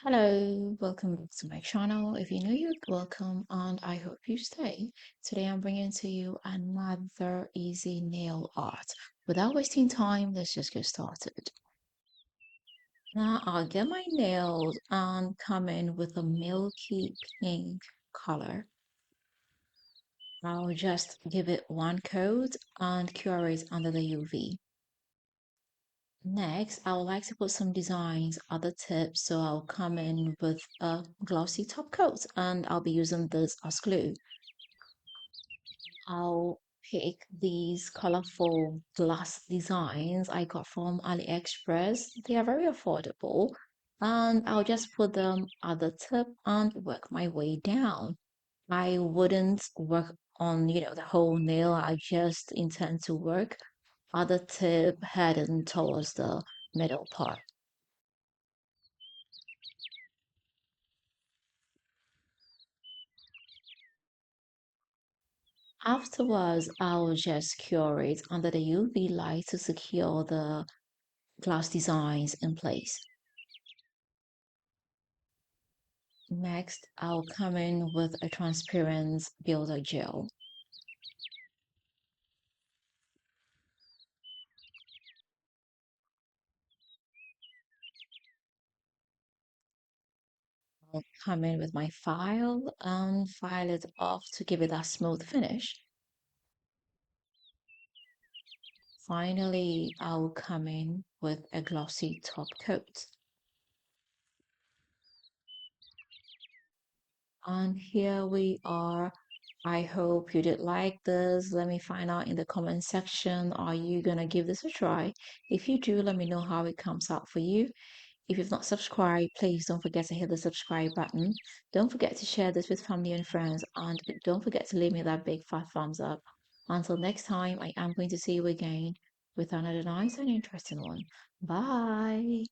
Hello, welcome back to my channel. If you're new, welcome and I hope you stay. Today I'm bringing to you another easy nail art. Without wasting time, let's just get started. Now I'll get my nails and come in with a milky pink color. I'll just give it one coat and cure it under the UV. Next, I would like to put some designs at the tip, so I'll come in with a glossy top coat and I'll be using this as glue. I'll pick these colorful glass designs I got from AliExpress. They are very affordable, and I'll just put them at the tip and work my way down. I wouldn't work on, the whole nail. I just intend to work at the tip heading towards the middle part. Afterwards, I'll just cure it under the UV light to secure the glass designs in place. Next, I'll come in with a transparent builder gel. I'll come in with my file and file it off to give it a smooth finish. Finally, I'll come in with a glossy top coat. And here we are. I hope you did like this. Let me find out in the comment section. Are you gonna give this a try? If you do, let me know how it comes out for you. If you've not subscribed, please don't forget to hit the subscribe button. Don't forget to share this with family and friends. And don't forget to leave me that big fat thumbs up. Until next time, I am going to see you again with another nice and interesting one. Bye.